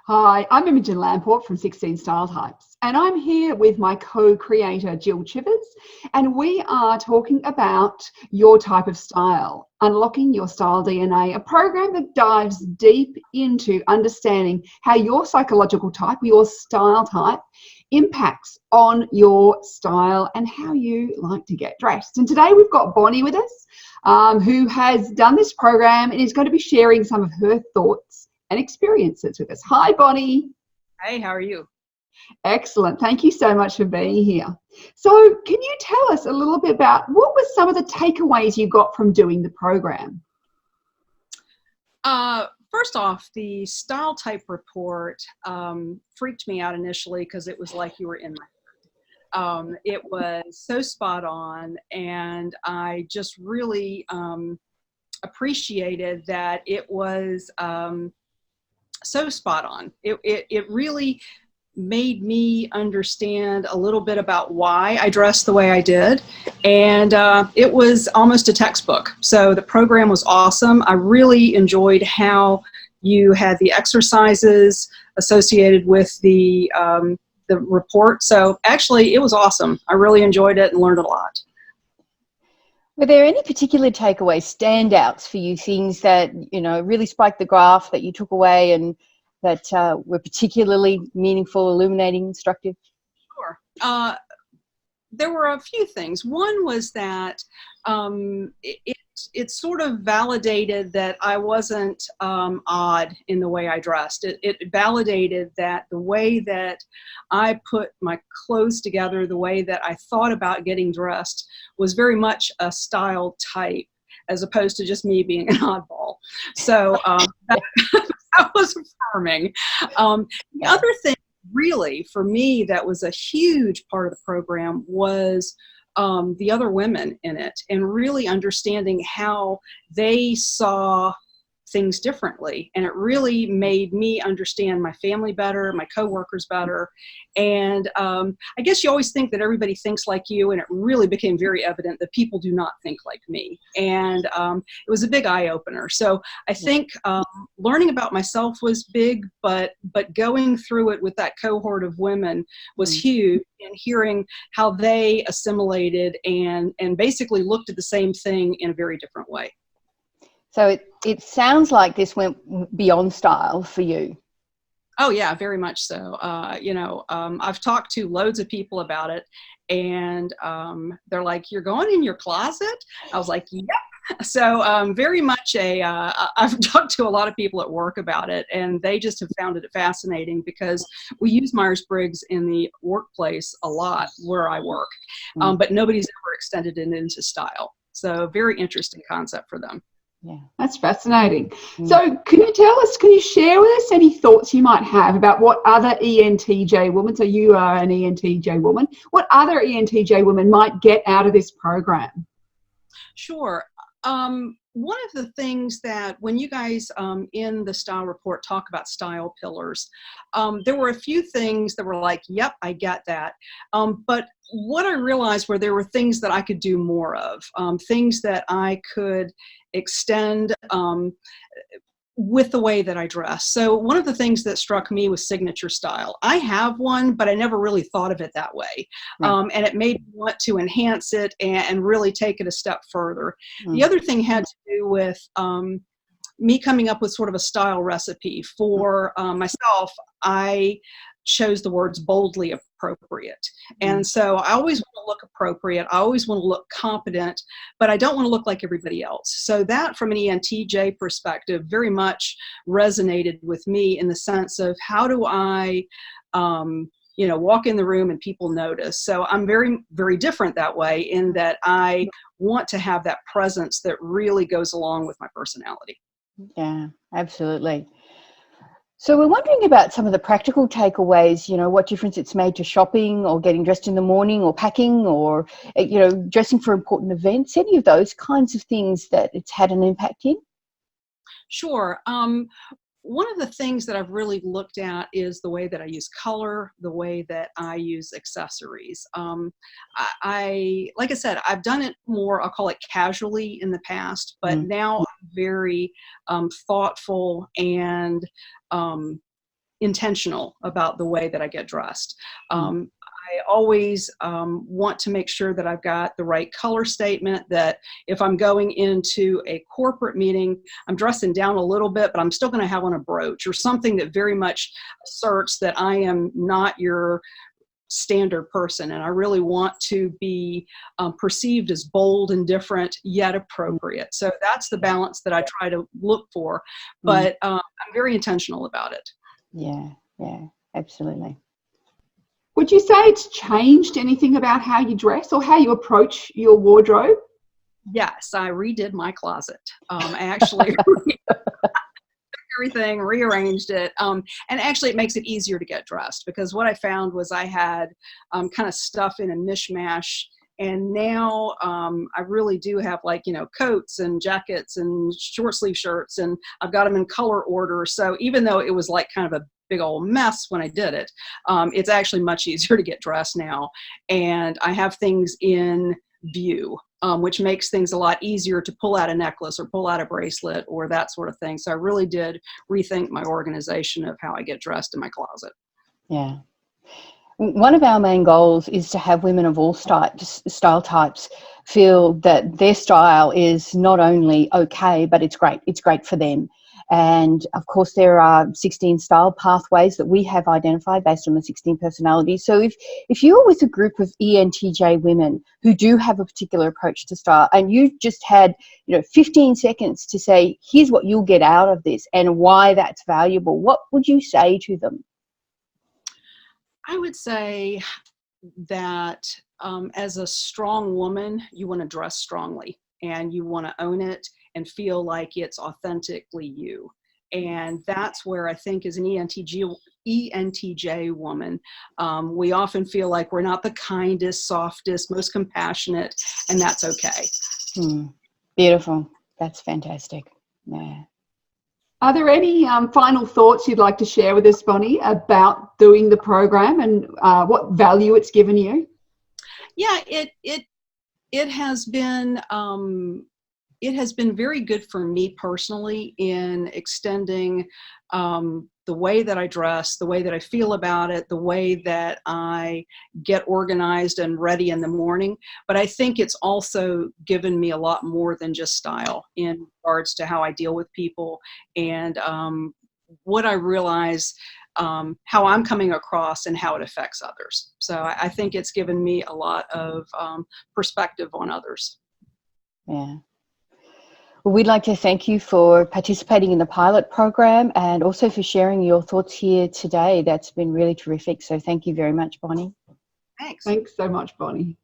Hi, I'm Imogen Lamport from 16 Style Types, and I'm here with my co-creator Jill Chivers, and we are talking about your type of style, Unlocking Your Style DNA, a program that dives deep into understanding how your psychological type, your style type, impacts on your style and how you like to get dressed. And today we've got Bonnie with us, who has done this program and is going to be sharing some of her thoughts and experiences with us. Hi, Bonnie. Hey, how are you? Excellent. Thank you so much for being here. So can you tell us a little bit about what were some of the takeaways you got from doing the program? First off, the style type report freaked me out initially because it was like you were in my head. It was so spot on, and I just really appreciated that it was so spot on. It really made me understand a little bit about why I dressed the way I did. And it was almost a textbook. So the program was awesome. I really enjoyed how you had the exercises associated with the report. So actually it was awesome. I really enjoyed it and learned a lot. Were there any particular takeaways, standouts for you, things that, really spiked the graph that you took away and that were particularly meaningful, illuminating, instructive? Sure. There were a few things. One was that it sort of validated that I wasn't odd in the way I dressed. It validated that the way that I put my clothes together, the way that I thought about getting dressed was very much a style type as opposed to just me being an oddball. So that was affirming. The other thing really for me that was a huge part of the program was the other women in it and really understanding how they saw things differently. And it really made me understand my family better, my coworkers better. And I guess you always think that everybody thinks like you, and it really became very evident that people do not think like me. And it was a big eye-opener. So I think learning about myself was big, but going through it with that cohort of women was huge, and hearing how they assimilated and basically looked at the same thing in a very different way. So it sounds like this went beyond style for you. Oh yeah, very much so. I've talked to loads of people about it, and they're like, "You're going in your closet?" I was like, "Yep." So very much I've talked to a lot of people at work about it, and they just have found it fascinating because we use Myers-Briggs in the workplace a lot where I work, but nobody's ever extended it into style. So very interesting concept for them. Yeah, that's fascinating. So can you share with us any thoughts you might have about what other ENTJ women, so you are an ENTJ woman, what other ENTJ women might get out of this program? Sure. One of the things that when you guys in the style report talk about style pillars, there were a few things that were like, yep, I get that. But what I realized were there were things that I could do more of, things that I could extend with the way that I dress. So one of the things that struck me was signature style. I have one, but I never really thought of it that way. And it made me want to enhance it and really take it a step further. The other thing had to do with me coming up with sort of a style recipe for myself. I chose the words boldly appropriate. And so I always want to look appropriate. I always want to look competent, but I don't want to look like everybody else. So that from an ENTJ perspective very much resonated with me in the sense of how do I walk in the room and people notice. So I'm very, very different that way in that I want to have that presence that really goes along with my personality. Yeah, absolutely. So we're wondering about some of the practical takeaways, what difference it's made to shopping or getting dressed in the morning or packing or, dressing for important events, any of those kinds of things that it's had an impact in? Like One of the things that I've really looked at is the way that I use color, the way that I use accessories. Like I said, I've done it more, I'll call it casually in the past, but now I'm very thoughtful and intentional about the way that I get dressed. I always want to make sure that I've got the right color statement, that if I'm going into a corporate meeting, I'm dressing down a little bit, but I'm still going to have on a brooch or something that very much asserts that I am not your standard person, and I really want to be perceived as bold and different yet appropriate. So that's the balance that I try to look for, but I'm very intentional about it. Yeah, absolutely. Would you say it's changed anything about how you dress or how you approach your wardrobe? Yes, I redid my closet. I actually everything, rearranged it. And actually it makes it easier to get dressed, because what I found was I had kind of stuff in a mishmash. And now I really do have, like, coats and jackets and short sleeve shirts, and I've got them in color order. So even though it was like kind of a big old mess when I did it, it's actually much easier to get dressed now. And I have things in view, which makes things a lot easier to pull out a necklace or pull out a bracelet or that sort of thing. So I really did rethink my organization of how I get dressed in my closet. Yeah. One of our main goals is to have women of all style types feel that their style is not only okay, but it's great. It's great for them. And of course, there are 16 style pathways that we have identified based on the 16 personalities. So if you're with a group of ENTJ women who do have a particular approach to style, and you just had 15 seconds to say, here's what you'll get out of this and why that's valuable, what would you say to them? I would say that as a strong woman, you want to dress strongly and you want to own it and feel like it's authentically you. And that's where I think, as an ENTJ woman, we often feel like we're not the kindest, softest, most compassionate, and that's okay. Beautiful. That's fantastic. Yeah. Are there any final thoughts you'd like to share with us, Bonnie, about doing the program and what value it's given you? Yeah, it has been very good for me personally in extending the way that I dress, the way that I feel about it, the way that I get organized and ready in the morning. But I think it's also given me a lot more than just style in regards to how I deal with people and what I realize, how I'm coming across and how it affects others. So I think it's given me a lot of perspective on others. Yeah. Well, we'd like to thank you for participating in the pilot program and also for sharing your thoughts here today. That's been really terrific. So thank you very much, Bonnie. Thanks. Thanks so much, Bonnie.